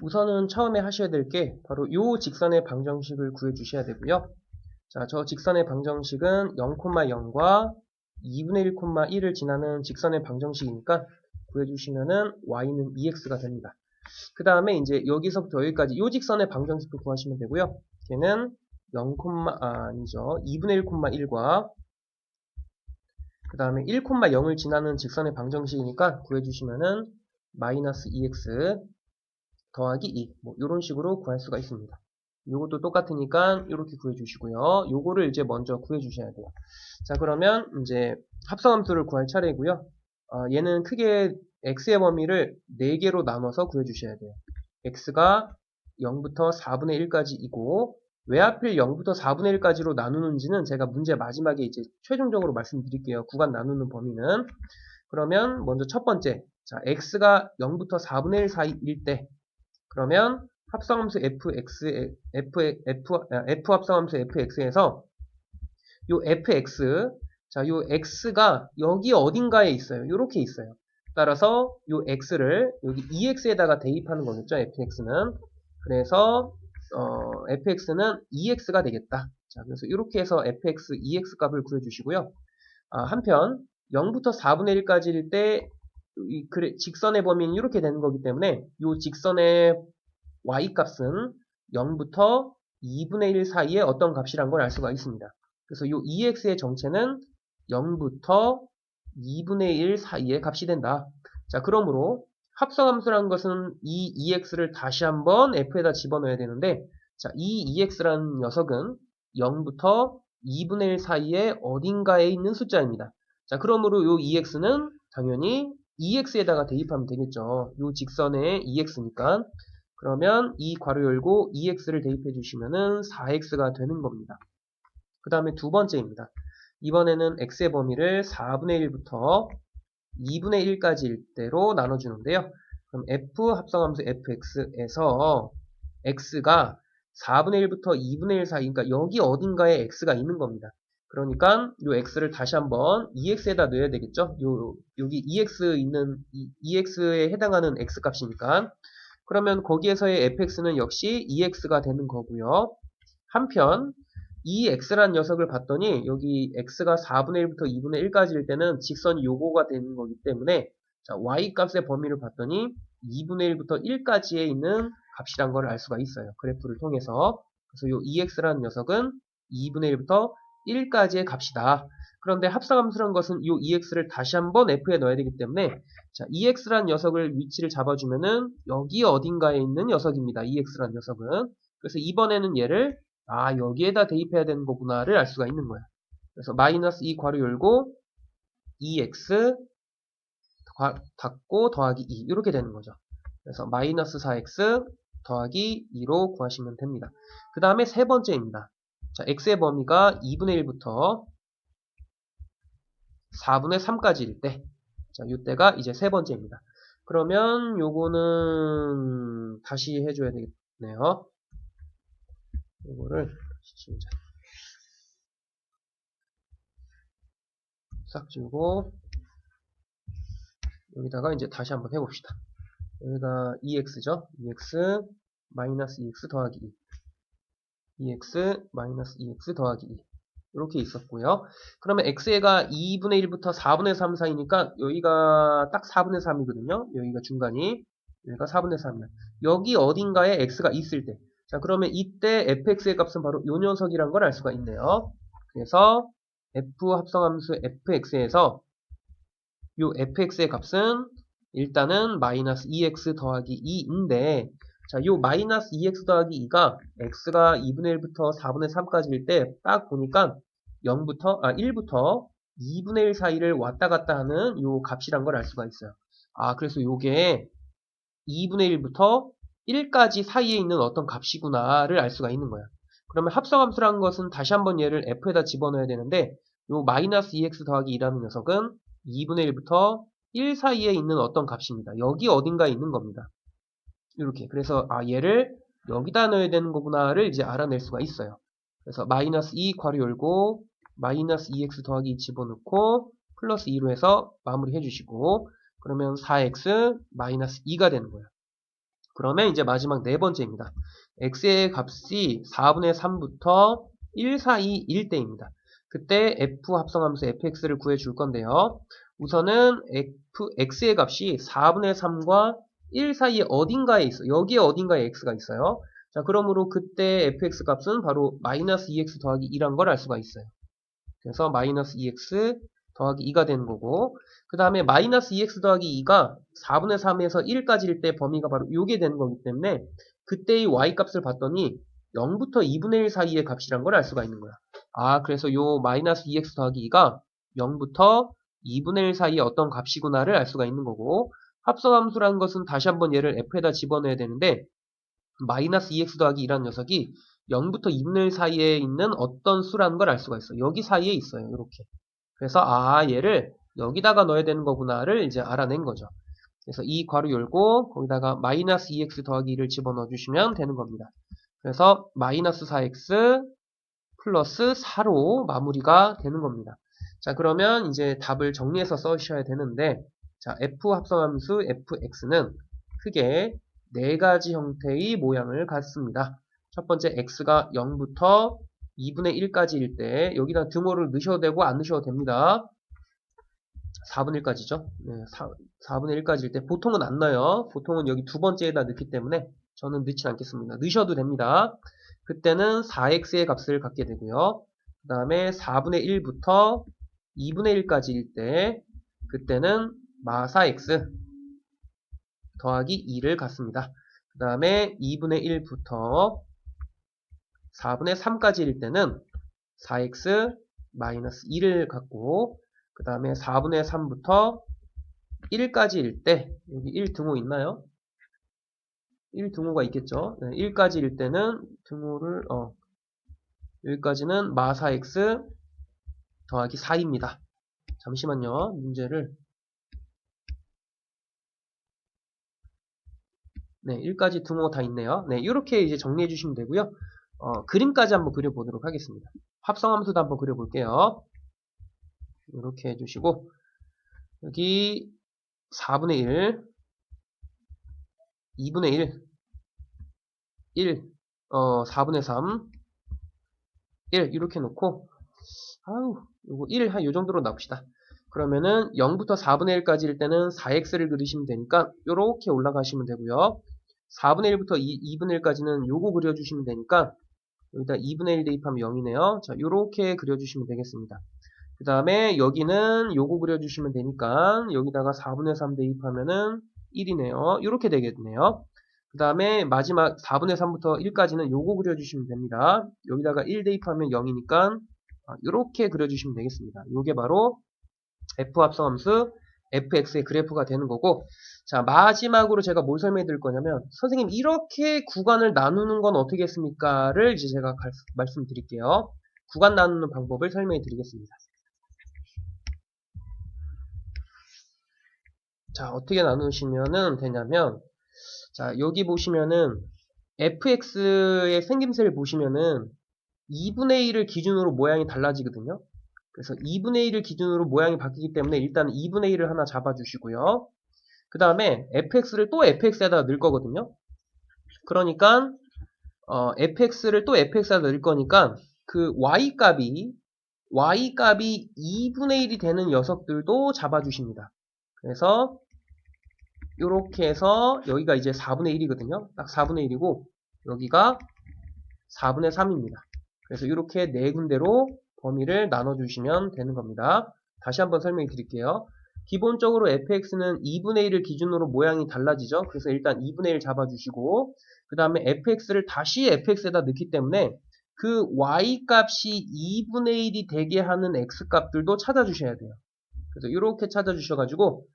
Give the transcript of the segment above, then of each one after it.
우선은 처음에 하셔야 될 게 바로 이 직선의 방정식을 구해 주셔야 되고요. 자, 저 직선의 방정식은 0,0과 2분의 1,1을 지나는 직선의 방정식이니까 구해주시면은 y는 2x가 됩니다. 그 다음에 이제 여기서부터 여기까지 이 직선의 방정식도 구하시면 되고요. 걔는 2분의 1,1과 그 다음에 1,0을 지나는 직선의 방정식이니까 구해주시면은 마이너스 2x 더하기 2 뭐 이런 식으로 구할 수가 있습니다. 요것도 똑같으니까 이렇게 구해주시고요. 요거를 이제 먼저 구해주셔야 돼요. 자, 그러면 이제 합성함수를 구할 차례고요. 얘는 크게 x의 범위를 4개로 나눠서 구해주셔야 돼요. x가 0부터 4분의 1까지이고 왜 하필 0부터 4분의 1까지로 나누는지는 제가 문제 마지막에 이제 최종적으로 말씀드릴게요. 구간 나누는 범위는. 그러면 먼저 첫 번째, 자, x가 0부터 4분의 1 사이일 때 그러면 합성함수 f 합성함수 fx에서 요 fx, 자, 요 x가 여기 어딘가에 있어요. 요렇게 있어요. 따라서 요 x를 여기 ex에다가 대입하는 거겠죠. fx는. 그래서 fx는 2x가 되겠다. 자, 그래서 이렇게 해서 fx 2x 값을 구해주시고요. 한편 0부터 4분의 1까지일 때 직선의 범위는 이렇게 되는 거기 때문에 이 직선의 y값은 0부터 2분의 1 사이에 어떤 값이란 걸 알 수가 있습니다. 그래서 이 2x의 정체는 0부터 2분의 1 사이의 값이 된다. 자, 그러므로 합성함수라는 것은 이 2x를 다시 한번 f에다 집어넣어야 되는데, 자, 이 2x라는 녀석은 0부터 2분의 1 사이에 어딘가에 있는 숫자입니다. 자, 그러므로 이 2x는 당연히 2x에다가 대입하면 되겠죠. 이 직선의 2x니까. 그러면 이 괄호 열고 2x를 대입해 주시면은 4x가 되는 겁니다. 그 다음에 두 번째입니다. 이번에는 x의 범위를 4분의 1부터 2분의 1까지일 때로 나눠주는데요. 그럼 f 합성함수 fx에서 x가 4분의 1부터 2분의 1 사이, 그러니까 여기 어딘가에 x가 있는 겁니다. 그러니까 이 x를 다시 한번 2x에다 넣어야 되겠죠? 여기 2x 있는 2x에 해당하는 x 값이니까. 그러면 거기에서의 fx는 역시 2x가 되는 거고요. 한편 이 x란 녀석을 봤더니 여기 x가 4분의 1부터 2분의 1까지일 때는 직선이 요거가 되는 거기 때문에 자, y 값의 범위를 봤더니 2분의 1부터 1까지에 있는 값이란 걸 알 수가 있어요. 그래프를 통해서. 그래서 요 2x라는 녀석은 2분의 1부터 1까지의 값이다. 그런데 합성함수란 것은 이 2x를 다시 한번 f에 넣어야 되기 때문에 자, 2x란 녀석을 위치를 잡아주면은 여기 어딘가에 있는 녀석입니다. 2x란 녀석은. 그래서 이번에는 얘를 여기에다 대입해야 되는 거구나를 알 수가 있는 거야. 그래서 마이너스 2 괄호 열고 2x 닫고 더하기 2 이렇게 되는 거죠. 그래서 마이너스 4x 더하기 2로 구하시면 됩니다. 그 다음에 세 번째입니다. 자, x의 범위가 2분의 1부터 4분의 3까지일 때, 자, 이때가 이제 세 번째입니다. 그러면 요거는 다시 해줘야 되겠네요. 요거를 진짜 싹 지우고 여기다가 이제 다시 한번 해봅시다. 여기가 2x죠. 2x 마이너스 2x 더하기 2. 2x 마이너스 2x 더하기 2. 이렇게 있었고요. 그러면 x가 2분의 1부터 4분의 3 사이니까 여기가 딱 4분의 3이거든요. 여기가 중간이. 여기가 4분의 3이야. 여기 어딘가에 x가 있을 때. 자, 그러면 이때 fx의 값은 바로 요 녀석이란 걸 알 수가 있네요. 그래서 f 합성함수 fx에서 요 fx의 값은 일단은 마이너스 2x 더하기 2인데 자, 요 마이너스 2x 더하기 2가 x가 2분의 1부터 4분의 3까지일 때 딱 보니까 1부터 2분의 1 사이를 왔다 갔다 하는 요 값이란 걸 알 수가 있어요. 그래서 요게 2분의 1부터 1까지 사이에 있는 어떤 값이구나를 알 수가 있는 거야. 그러면 합성함수라는 것은 다시 한번 얘를 f에다 집어넣어야 되는데 요 마이너스 2x 더하기 2라는 녀석은 2분의 1부터 1 사이에 있는 어떤 값입니다. 여기 어딘가에 있는 겁니다. 이렇게. 그래서 얘를 여기다 넣어야 되는 거구나를 이제 알아낼 수가 있어요. 그래서 마이너스 2 괄호 열고 마이너스 2x 더하기 2 집어넣고 플러스 2로 해서 마무리 해주시고 그러면 4x 마이너스 2가 되는 거예요. 그러면 이제 마지막 네 번째입니다. x의 값이 4분의 3부터 1 사이일 때입니다. 그때 f 합성함수 fx를 구해줄 건데요. 우선은 x의 값이 4분의 3과 1 사이에 어딘가에 있어요. 여기에 어딘가에 x가 있어요. 자, 그러므로 그때 fx 값은 바로 마이너스 2x 더하기 2란 걸 알 수가 있어요. 그래서 마이너스 2x 더하기 2가 되는 거고, 그 다음에 마이너스 2x 더하기 2가 4분의 3에서 1까지일 때 범위가 바로 요게 되는 거기 때문에 그때의 y 값을 봤더니 0부터 2분의 1 사이의 값이란 걸 알 수가 있는 거야. 아, 그래서 요 마이너스 2x 더하기 2가 0부터 2분의 1 사이의 어떤 값이구나를 알 수가 있는 거고, 합성함수라는 것은 다시 한번 얘를 f에다 집어넣어야 되는데 마이너스 2x 더하기 2라는 녀석이 0부터 2분의 1 사이에 있는 어떤 수라는 걸 알 수가 있어요. 여기 사이에 있어요. 이렇게. 그래서 얘를 여기다가 넣어야 되는 거구나를 이제 알아낸 거죠. 그래서 이 괄호 열고 거기다가 마이너스 2x 더하기 2를 집어넣어 주시면 되는 겁니다. 그래서 마이너스 4x 플러스 4로 마무리가 되는 겁니다. 자, 그러면 이제 답을 정리해서 써주셔야 되는데, 자, f 합성함수 fx는 크게 네 가지 형태의 모양을 갖습니다. 첫 번째 x가 0부터 2분의 1까지일 때 여기다 등호를 넣으셔도 되고 안 넣으셔도 됩니다. 4분의 1까지죠. 네, 4분의 1까지일 때 보통은 안 넣어요. 보통은 여기 두 번째에다 넣기 때문에 저는 넣지 않겠습니다. 넣으셔도 됩니다. 그때는 4x의 값을 갖게 되고요. 그 다음에 4분의 1부터 2분의 1까지일 때 그때는 마4x 더하기 2를 갖습니다. 그 다음에 2분의 1부터 4분의 3까지일 때는 4x 마이너스 2를 갖고 그 다음에 4분의 3부터 1까지일 때 여기 1 등호 있나요? 1 등호가 있겠죠. 네, 1까지일 때는 등호를 여기까지는 마4x 더하기 4입니다. 잠시만요. 문제를 네, 1까지 등호 다 있네요. 네, 이렇게 이제 정리해 주시면 되고요. 그림까지 한번 그려보도록 하겠습니다. 합성함수도 한번 그려볼게요. 이렇게 해주시고 여기 4분의 1, 2분의 1, 4분의 3, 1 이렇게 놓고 요거 1 한 요 정도로 놔봅시다. 그러면은 0부터 4분의 1까지일 때는 4x를 그리시면 되니까 요렇게 올라가시면 되고요. 4분의 1부터 2분의 1까지는 요거 그려주시면 되니까 여기다 2분의 1 대입하면 0이네요. 자, 요렇게 그려주시면 되겠습니다. 그 다음에 여기는 요거 그려주시면 되니까 여기다가 4분의 3 대입하면은 1이네요. 이렇게 되겠네요. 그 다음에 마지막 4분의 3부터 1까지는 요거 그려주시면 됩니다. 여기다가 1 대입하면 0이니까 이렇게 그려주시면 되겠습니다. 요게 바로 f 합성함수 fx의 그래프가 되는 거고, 자, 마지막으로 제가 뭘 설명해 드릴 거냐면, 선생님 이렇게 구간을 나누는 건 어떻게 했습니까?를 이제 제가 말씀드릴게요. 구간 나누는 방법을 설명해 드리겠습니다. 자, 어떻게 나누시면 되냐면, 자, 여기 보시면은 fx의 생김새를 보시면은 2분의 1을 기준으로 모양이 달라지거든요. 그래서 2분의 1을 기준으로 모양이 바뀌기 때문에 일단 2분의 1을 하나 잡아주시고요. 그 다음에 fx를 또 fx에다 넣을 거거든요. 그러니까 fx를 또 fx에다 넣을 거니까 그 y값이 2분의 1이 되는 녀석들도 잡아주십니다. 그래서 이렇게 해서 여기가 이제 4분의 1이거든요. 딱 4분의 1이고 여기가 4분의 3입니다. 그래서 이렇게 네 군데로 범위를 나눠주시면 되는 겁니다. 다시 한번 설명해 드릴게요. 기본적으로 fx는 2분의 1을 기준으로 모양이 달라지죠. 그래서 일단 2분의 1 잡아주시고 그 다음에 fx를 다시 fx에다 넣기 때문에 그 y값이 2분의 1이 되게 하는 x값들도 찾아주셔야 돼요. 그래서 이렇게 찾아주셔가지고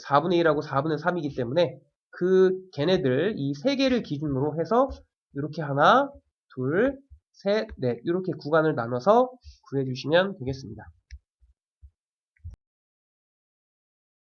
4분의 1하고 4분의 3이기 때문에 그 걔네들 이 세 개를 기준으로 해서 이렇게 하나, 둘, 셋, 넷 이렇게 구간을 나눠서 구해주시면 되겠습니다.